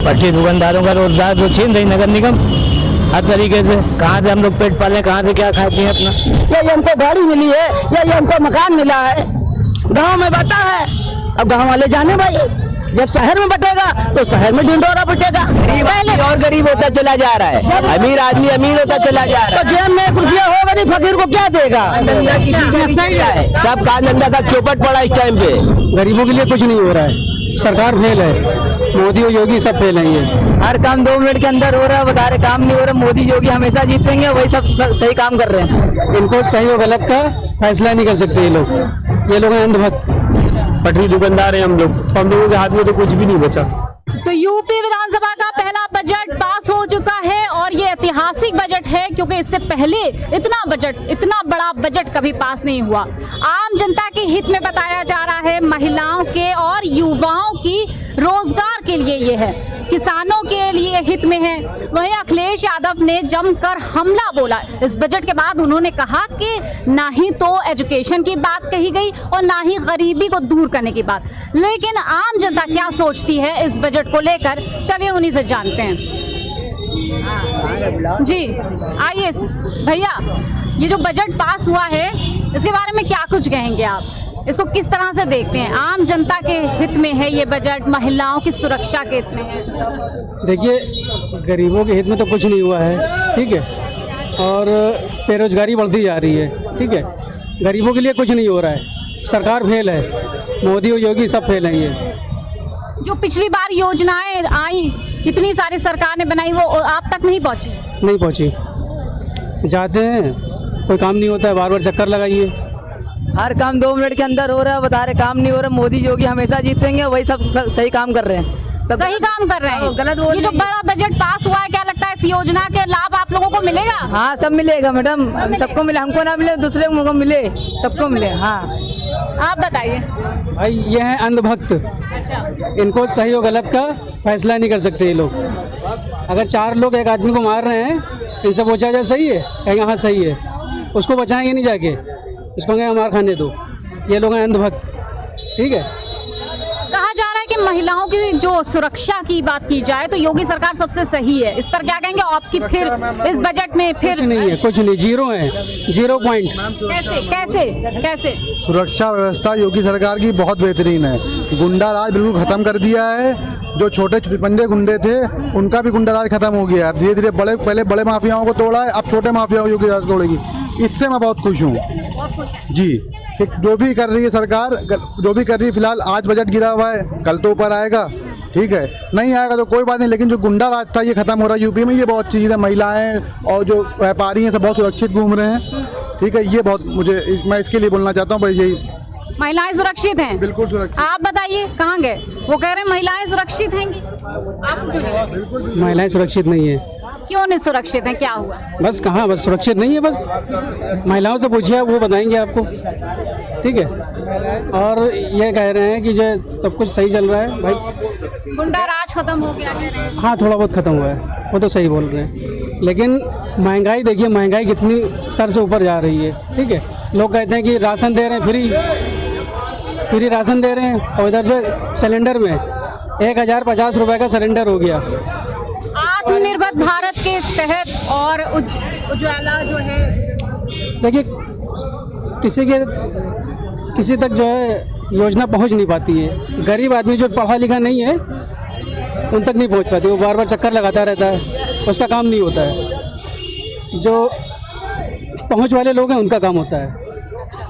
पटरी दुकानदारों का रोजगार जो छीन रही नगर निगम हर तरीके से। कहाँ से हम लोग पेट पाले, कहाँ से क्या खाए पिए अपना। ये हमको गाड़ी मिली है या ये हमको मकान मिला है, गांव में बटा है। अब गांव वाले जाने भाई, जब शहर में बटेगा तो शहर में ढिंढोरा बटेगा। पहले और गरीब होता चला जा रहा है, अमीर आदमी अमीर होता चला जा रहा है। तो जेब में 1 रुपया होगा नहीं, फकीर को क्या देगा। धंधा किसी का नहीं है, सब काम धंधा का चौपट पड़ा इस टाइम पे। गरीबों के लिए कुछ नहीं हो रहा है, सरकार फेल है, मोदी और योगी सब फेल है। ये हर काम 2 मिनट के अंदर हो रहा है, बता रहे काम नहीं हो रहा। मोदी योगी हमेशा जीतेंगे, वही सब सही काम कर रहे हैं। इनको सही और गलत का फैसला नहीं कर सकते ये लोग हैं अंधभक्त। पटरी दुकानदार है हम लोगों के हाथ में तो कुछ भी नहीं बचा। तो यूपी विधानसभा का पहला बजट पास हो चुका है और ये ऐतिहासिक बजट है क्योंकि इससे पहले इतना बड़ा बजट कभी पास नहीं हुआ। आम जनता के हित में बताया जा रहा है, महिलाओं के और युवाओं की रोजगार के लिए ये है, किसानों के लिए हित में है। वहीं अखिलेश यादव ने जमकर हमला बोला इस बजट के बाद। उन्होंने कहा कि ना ही तो एजुकेशन की बात कही गई और ना ही गरीबी को दूर करने की बात। लेकिन आम जनता क्या सोचती है इस बजट को लेकर, चलिए उन्हीं से जानते हैं। जी आइए भैया, ये जो बजट पास हुआ है इसके बारे में क्या कुछ कहेंगे आप? इसको किस तरह से देखते हैं? आम जनता के हित में है ये बजट, महिलाओं की सुरक्षा के हित में है? देखिए, गरीबों के हित में तो कुछ नहीं हुआ है, ठीक है, और बेरोजगारी बढ़ती जा रही है, ठीक है। गरीबों के लिए कुछ नहीं हो रहा है, सरकार फेल है, मोदी और योगी सब फेल हैं। ये जो पिछली बार योजनाएं आई, कितनी सारी सरकार ने बनाई, वो आप तक नहीं पहुंची। जाते हैं, कोई काम नहीं होता है, बार बार चक्कर लगाइए। हर काम 2 मिनट के अंदर हो रहा है, बता रहे काम नहीं हो रहा। मोदी योगी हमेशा जीतेंगे, वही सब सही काम कर रहे हैं। सही काम कर रहे हैं, गलत बोल। ये जो बड़ा बजट पास हुआ है, क्या लगता है इस योजना के लाभ आप लोगों को मिलेगा? हाँ, सब मिलेगा मैडम, सबको मिले, हमको ना मिले दूसरे को मिले, सबको मिले। हाँ, आप बताइए। भाई ये हैं अंधभक्त, इनको सही और गलत का फैसला नहीं कर सकते ये लोग। अगर 4 लोग एक आदमी को मार रहे हैं, इनसे पूछा जाए सही है, कहेंगे हाँ सही है, उसको बचाएंगे नहीं जाके, उसको कहेंगे मार खाने दो। ये लोग हैं अंधभक्त, ठीक है। कहा जा रहा है कि महिलाओं की जो सुरक्षा की बात की जाए तो योगी सरकार सबसे सही है, इस पर क्या कहेंगे? आपकी फिर इस बजट में फिर कुछ नहीं है, कुछ नहीं, जीरो है, 0 पॉइंट। कैसे? सुरक्षा व्यवस्था योगी सरकार की बहुत बेहतरीन है। गुंडा राज बिल्कुल खत्म कर दिया है। जो छोटे बंदे गुंडे थे उनका भी गुंडा राज खत्म हो गया है। धीरे धीरे पहले बड़े माफियाओं को तोड़ा है, अब छोटे माफियाओं को योगी सरकार तोड़ेगी। इससे मैं बहुत खुश हूँ जी। जो भी कर रही है सरकार, जो भी कर रही है, फिलहाल आज बजट गिरा हुआ है, कल तो ऊपर आएगा, ठीक है। नहीं आएगा तो कोई बात नहीं, लेकिन जो गुंडा राज था ये खत्म हो रहा है यूपी में। ये बहुत चीज़ है, महिलाएं और जो व्यापारी हैं सब बहुत सुरक्षित घूम रहे हैं, ठीक है। ये बहुत मैं इसके लिए बोलना चाहता हूँ भाई, यही महिलाएं सुरक्षित हैं, बिल्कुल सुरक्षित। आप बताइए कहाँ गए? वो कह रहे हैं महिलाएं सुरक्षित हैंगी, महिलाएं सुरक्षित नहीं है। क्यों नहीं सुरक्षित हैं? क्या हुआ? बस कहाँ, बस सुरक्षित नहीं है। बस महिलाओं से पूछिए, वो बताएंगे आपको, ठीक है। और ये कह रहे हैं कि जो सब कुछ सही चल रहा है भाई, गुंडा राज खत्म हो गया है। हाँ, थोड़ा बहुत खत्म हुआ है, वो तो सही बोल रहे हैं। लेकिन महंगाई देखिए, महंगाई कितनी सर से ऊपर जा रही है, ठीक है। लोग कहते हैं कि राशन दे रहे हैं, फ्री राशन दे रहे हैं, और इधर जो सिलेंडर में 1050 रुपये का सिलेंडर हो गया। आत्मनिर्भर भारत के तहत और उज्ज्वला जो है, देखिए किसी तक जो है योजना पहुंच नहीं पाती है। गरीब आदमी जो पढ़ा लिखा नहीं है उन तक नहीं पहुंच पाती, वो बार बार चक्कर लगाता रहता है, उसका काम नहीं होता है। जो पहुंच वाले लोग हैं उनका काम होता है।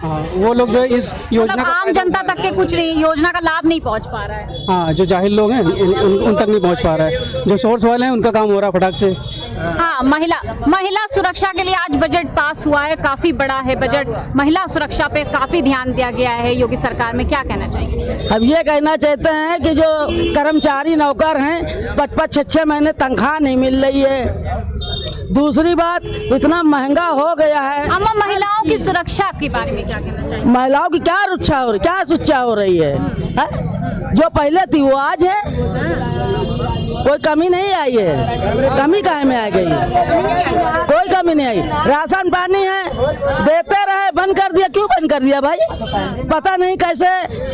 हाँ, वो लोग जो है इस योजना मतलब आम जनता तक के कुछ नहीं, योजना का लाभ नहीं पहुंच पा रहा है। हाँ, जो जाहिल लोग हैं उन तक नहीं पहुंच पा रहा है। जो सोर्स वाले हैं उनका काम हो रहा है फटाक से। हाँ, महिला सुरक्षा के लिए आज बजट पास हुआ है, काफी बड़ा है बजट। महिला सुरक्षा पे काफी ध्यान दिया गया है योगी सरकार में, क्या कहना चाहेंगे? हम ये कहना चाहते हैं कि जो कर्मचारी नौकर हैं 5-6 महीने तनख्वाह नहीं मिल रही है। दूसरी बात, इतना महंगा हो गया है। अम्मा, महिलाओं की सुरक्षा के बारे में क्या कहना चाहिए? महिलाओं की क्या सुरक्षा हो रही है? जो पहले थी वो आज है, कोई कमी नहीं आई है। कमी काहे में आ गई? कोई कमी नहीं आई। राशन पानी है, देते रहे, बंद कर दिया, क्यों बंद कर दिया भाई? पता नहीं कैसे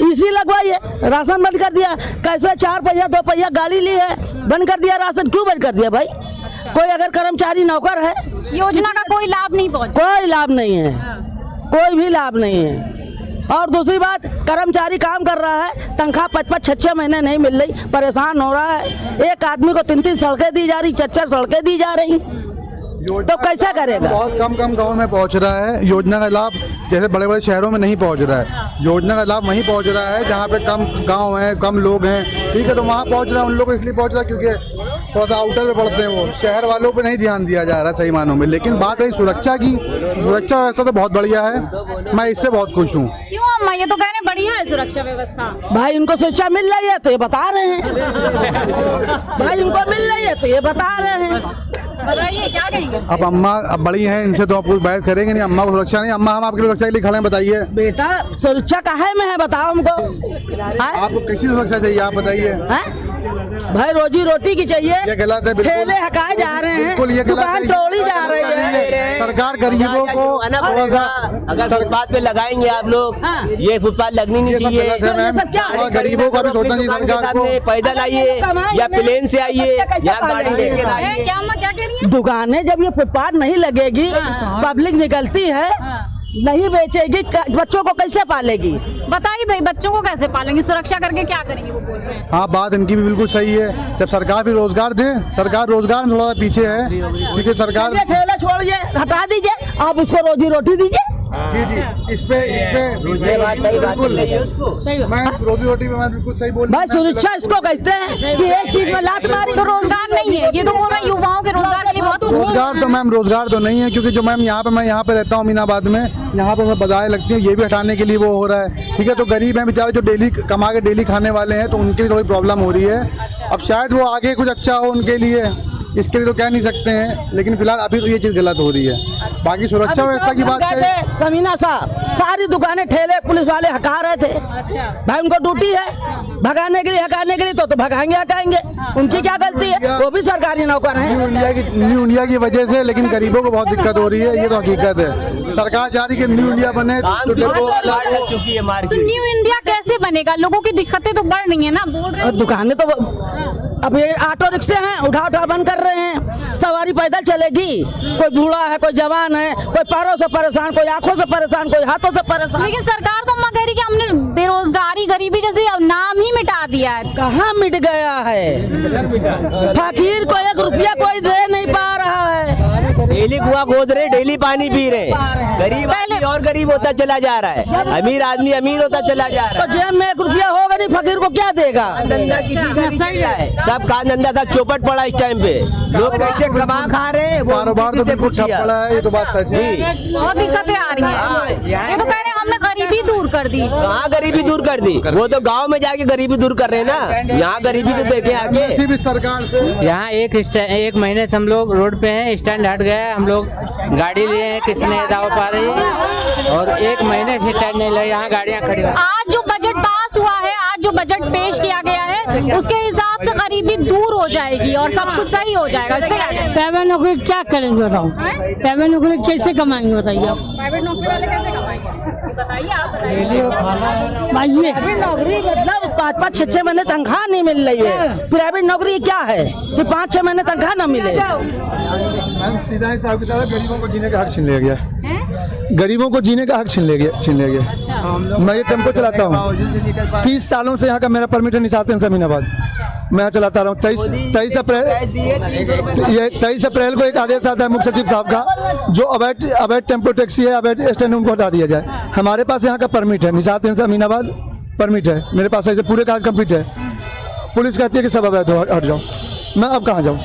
इसी लगवाई है, राशन बंद कर दिया, कैसे 4 पहिया 2 पहिया गाड़ी ली है, बंद कर दिया राशन, क्यों बंद कर दिया भाई? कोई अगर कर्मचारी नौकर है, योजना का कोई लाभ नहीं पहुंचा। कोई लाभ नहीं है, कोई भी लाभ नहीं है। और दूसरी बात, कर्मचारी काम कर रहा है, तनख्वाह 5-5 6-6 महीने नहीं मिल रही, परेशान हो रहा है। एक आदमी को 3-3 सड़कें दी जा रही, 4-4 सड़कें दी जा रही, तो कैसे करेगा? बहुत कम गांव में पहुंच रहा है योजना का लाभ, जैसे बड़े बड़े शहरों में नहीं पहुंच रहा है। योजना का लाभ वहीं पहुंच रहा है जहां पे कम गांव हैं, कम लोग हैं, ठीक है, तो वहां पहुंच रहा है। उन लोगों को इसलिए पहुंच रहा है क्योंकि थोड़ा सा आउटर में पड़ते हैं, वो शहर वालों पे नहीं ध्यान दिया जा रहा है सही मानों में। लेकिन बात रही सुरक्षा की, सुरक्षा व्यवस्था तो बहुत बढ़िया है, मैं इससे बहुत खुश हूँ। क्यों अम्मा, ये तो कह रहे बढ़िया है सुरक्षा व्यवस्था। भाई इनको सुरक्षा मिल रही है तो ये बता रहे हैं, भाई इनको मिल रही है तो ये बता रहे हैं। बताइए क्या कहेंगे? अब अम्मा अब बड़ी हैं, इनसे तो आप कुछ बात करेंगे नहीं। अम्मा को सुरक्षा नहीं, अम्मा हम आपकी सुरक्षा के लिए खड़े हैं, बताइए। बेटा सुरक्षा काहे में है बताओ हमको? आपको किसी सुरक्षा चाहिए आप बताइए। भाई रोजी रोटी की चाहिए, ये गलत है, बिल्कुल। ठेले हकाए जा रहे हैं, बिल्कुल ये गलत दुकान है, तोड़ी जा रही है। सरकार गरीबों को थोड़ा सा अगर फुटपाथ पे लगाएंगे आप लोग, हाँ। ये फुटपाथ लगनी नहीं चाहिए। सब क्या है? गरीबों का भी सोचना चाहिए सरकार को। पैदल आइए या प्लेन से आइए या गाड़ी लेके आइए। क्या अम्मा क्या कह रही है? दुकानें जब ये फुटपाथ नहीं लगेगी, पब्लिक निकलती है, नहीं बेचेगी, बच्चों को कैसे पालेगी? बताइए भाई, बच्चों को कैसे पालेंगे, सुरक्षा करके क्या करेंगे, वो बोल रहे हैं। हाँ, बात इनकी भी बिल्कुल सही है। जब सरकार भी रोजगार दे, सरकार रोजगार में थोड़ा पीछे है, क्योंकि सरकार ये ठेला छोड़िए, हटा दीजिए, आप उसको रोजी रोटी दीजिए। जी इस पे ये बात सही बात बोल रही है उसको। मैं रोजी रोटी में मैं बिल्कुल सही बोल। भाई सुरक्षा इसको कहते हैं कि एक चीज में लात मारी तो रोजगार नहीं है, ये तो बोल रहे हैं युवाओं के रोजगार के लिए बहुत कुछ। रोजगार तो मैम रोजगार तो नहीं है, क्योंकि जो मैम मैं यहाँ पे रहता हूँ अमीनाबाद में, यहाँ पे बाधाएं लगती हैं, ये भी हटाने के लिए वो हो रहा है, ठीक है। तो गरीब हैं बेचारे जो डेली कमा के डेली खाने वाले हैं, तो उनकी भी थोड़ी प्रॉब्लम हो रही है। अब शायद वो आगे कुछ अच्छा हो उनके लिए, इसके लिए तो कह नहीं सकते हैं, लेकिन फिलहाल अभी तो ये चीज गलत हो रही है। बाकी सुरक्षा व्यवस्था की बात करें, समीना साहब सारी दुकानें ठेले पुलिस वाले हका रहे थे। भाई उनको ड्यूटी है भगाने के लिए, हकाने के लिए, तो भगाएंगे हकाएंगे, उनकी क्या गलती है? वो भी सरकारी नौकर हैं। न्यू इंडिया की वजह से, लेकिन गरीबों को बहुत दिक्कत हो रही है, ये तो हकीकत है। सरकार चाह रही है कि न्यू इंडिया बने, लग चुकी है तो मार्केट। न्यू इंडिया कैसे बनेगा? लोगों की दिक्कतें तो बढ़ रही है ना, बोल रहे हैं। दुकानें तो अब ये ऑटो रिक्शे हैं, उठा बंद कर रहे हैं, सवारी पैदल चलेगी, कोई बूढ़ा है, कोई जवान है, कोई पैरों से परेशान, कोई आंखों से परेशान, कोई हाथों से परेशान। लेकिन सरकार तो अम्मा कह रही कि हमने बेरोजगारी गरीबी जैसे नाम ही मिटा दिया है। कहाँ मिट गया है? फकीर को 1 रुपया कोई दे नहीं पा रहा है। डेली कुआं खोद रहे, डेली पानी पी रहे, गरीब आदमी और गरीब होता चला जा रहा है, अमीर आदमी अमीर होता चला जा रहा तो जेब में 1 रुपया होगा नहीं, फकीर को क्या देगा? धंधा किसी का नहीं चल रहा है, सब का धंधा सब चौपट पड़ा इस टाइम पे। लोग कैसे कमा खा रहे हैं, वो कारोबार तो बिल्कुल ठप पड़ा है, ये तो बात सच है। बहुत दिक्कतें आ रही हैं। ये तो कह रहे हैं हमने गरीबी दूर कर दी। कहाँ गरीबी दूर कर दी? वो तो गांव में जाके गरीबी दूर कर रहे हैं ना, यहाँ गरीबी तो देखे आके। किसी भी सरकार से यहाँ एक महीने से हम लोग रोड पे हैं, स्टैंड हट गया है, हम लोग गाड़ी लिए हैं, किस्त नहीं दावा पा रही है, और 1 महीने से स्टैंड नहीं लगे, यहाँ गाड़ियाँ खड़ी हैं। आज जो बजट पास हुआ है, आज जो बजट पेश किया गया है, उसके हिसाब से गरीबी दूर हो जाएगी और सब कुछ सही हो जाएगा। इसमें क्या कहते हैं? प्राइवेट नौकरी क्या करेंगे बताओ? प्राइवेट नौकरी कैसे कमाएंगे बताइए आप? प्राइवेट नौकरी वाले कैसे कमाएंगे बताइए, आप बताइए। भाई प्राइवेट नौकरी मतलब 5-5 6-6 महीने तनख्वाह नहीं मिल रही है। प्राइवेट नौकरी क्या है कि 5-6 महीने तनख्वाह न मिले? सीधा हिसाब किताब है, गरीबों को जीने का हक छीन लिया गया, गरीबों को जीने का हक छीन लिया गया। मैं ये टेम्पो चलाता हूँ, 30 सालों से यहाँ का मेरा परमिट है निसात अमीनाबाद, मैं चलाता रहा हूँ। 23 अप्रैल को एक आदेश आता है मुख्य सचिव साहब का, जो अवैध टेम्पो टैक्सी है, अवैध स्टैंड उनको हटा दिया जाए। हमारे पास यहाँ का परमिट है, निसात अमीनाबाद परमिट है मेरे पास, ऐसे पूरे कागज कंप्लीट है। पुलिस कहती है कि सब अवैध हो, हट जाओ, मैं अब कहाँ जाऊँ?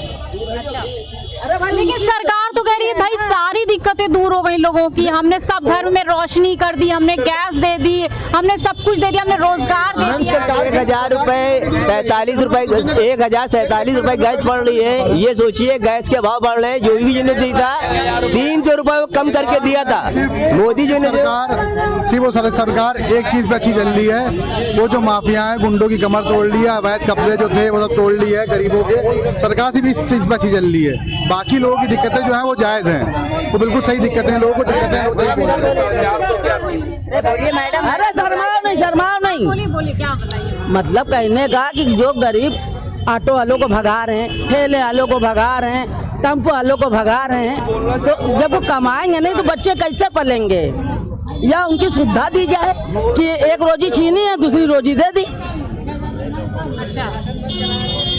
लेकिन सरकार तो कह रही है भाई सारी दिक्कतें दूर हो गई लोगों की, हमने सब घर में रोशनी कर दी, हमने गैस दे दी, हमने सब कुछ दे दिया, हमने रोजगार दे दिया। 1000 रुपए 47 रुपए 1047 रुपए गैस पड़ रही है। ये सोचिए गैस के भाव बढ़ रहे हैं। योगी जी ने दिया था 300 रुपए कम करके दिया था, मोदी जी ने। सरकार एक चीज पे अच्छी चल रही है, वो जो माफिया है गुंडों की कमर तोड़ ली है, अवैध कब्जे जो थे वो सब तोड़ ली है गरीबों के, सरकार से भी इस चीज पे अच्छी चल रही है। बाकी लोगों की दिक्कतें जो है वो जायज जायज़ हैं, वो बिल्कुल सही दिक्कतें हैं, लोगों को दिक्कतें हैं, लोग सही बोल रहे हैं। अरे शर्माओ नहीं बोलिए बोलिए, क्या बताइए। मतलब कहने का कि जो गरीब ऑटो वालों को भगा रहे हैं, ठेले वालों को भगा रहे हैं, टेम्पो वालों को भगा रहे हैं, तो जब वो कमाएंगे नहीं तो बच्चे कैसे पलेंगे? या उनकी सुविधा दी जाए कि एक रोजी छीनी है दूसरी रोजी दे दी, अच्छा,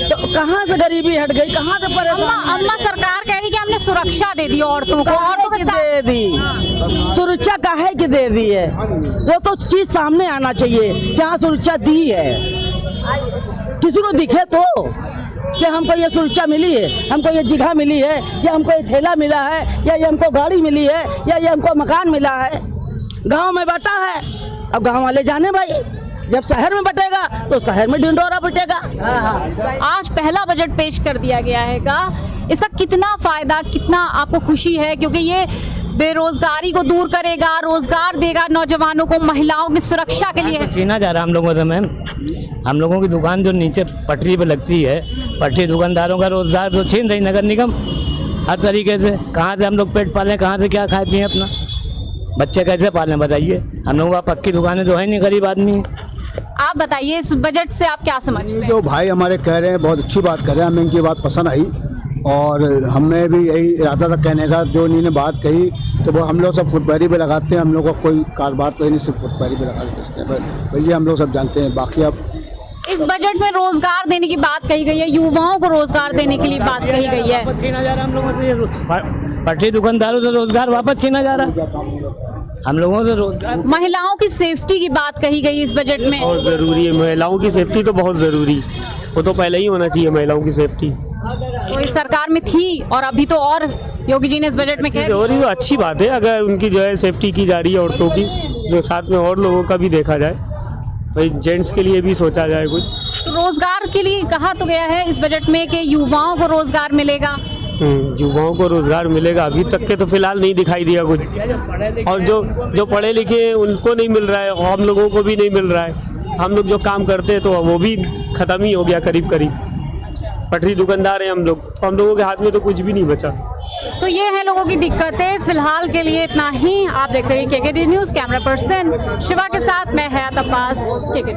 तो कहाँ से गरीबी हट गई, कहाँ से परेशान? अम्मा सरकार कह रही कि हमने सुरक्षा दे दी औरतों को, औरतों के साथ दे दी सुरक्षा काहे की दे दी है? वो तो चीज सामने आना चाहिए क्या सुरक्षा दी है, किसी को दिखे तो कि हमको ये सुरक्षा मिली है, हमको ये जगह मिली है, या हमको ये ठेला मिला है, या ये हमको गाड़ी मिली है, या ये हमको मकान मिला है। गांव में बटा है, अब गांव वाले जाने भाई, जब शहर में बटेगा तो शहर में ढिंडोरा बटेगा। आज पहला बजट पेश कर दिया गया है का, इसका कितना फायदा, कितना आपको खुशी है? क्योंकि ये बेरोजगारी को दूर करेगा, रोजगार देगा नौजवानों को, महिलाओं की सुरक्षा के लिए। छीना जा रहा हम लोगों से मैम, हम लोगों की दुकान जो नीचे पटरी पे लगती है, पटरी दुकानदारों का रोजगार तो छीन रही नगर निगम हर तरीके से। कहाँ से हम लोग पेट पालें, कहाँ से क्या खाए पिए, अपना बच्चे कैसे पालें बताइए? हम लोगों का पक्की दुकानें तो है नहीं, गरीब आदमी। आप बताइए इस बजट से आप क्या समझते हैं? जो भाई हमारे कह रहे हैं बहुत अच्छी बात कर रहे हैं, हमें इनकी बात पसंद आई और हमें भी यही इरादा था कहने का। जो इन्होंने बात कही तो वो हम लोग सब फुटपाथी पे लगाते हैं, हम लोग का कोई कारोबार तो नहीं, सिर्फ फुटपाथी पे लगा सकते हैं भैया, हम लोग सब जानते हैं। बाकी अब इस बजट में रोजगार देने की बात कही गई है, युवाओं को रोजगार देने के लिए बात कही गई है। छीना जा रहा हम लोगों से, पटरी दुकानदारों से रोजगार वापस छीना जा रहा हम लोगों से रोजगार। महिलाओं की सेफ्टी की बात कही गई इस बजट में। बहुत ज़रूरी है, महिलाओं की सेफ्टी तो बहुत ज़रूरी, वो तो पहले ही होना चाहिए महिलाओं की सेफ्टी। तो इस सरकार में थी और अभी तो और योगी जी ने इस बजट में कह और ये अच्छी बात है अगर उनकी जो है सेफ्टी की जा रही है औरतों की, जो साथ में और लोगों का भी देखा जाए, भाई जेंट्स के लिए भी सोचा जाए कुछ। तो रोजगार के लिए कहा तो गया है इस बजट में कि युवाओं को रोजगार मिलेगा। युवाओं को रोजगार मिलेगा, अभी तक के तो फिलहाल नहीं दिखाई दिया कुछ, और जो पढ़े लिखे हैं उनको नहीं मिल रहा है, और हम लोगों को भी नहीं मिल रहा है। हम लोग जो काम करते हैं तो वो भी खत्म ही हो गया करीब करीब। पटरी दुकानदार हैं हम लोग, तो हम लोगों के हाथ में तो कुछ भी नहीं बचा। तो ये है लोगों की दिक्कतें। फिलहाल के लिए इतना ही। आप देखते रहिए KKD news. Camera person Shiva के साथ मैं हयात अब्बास, KKD।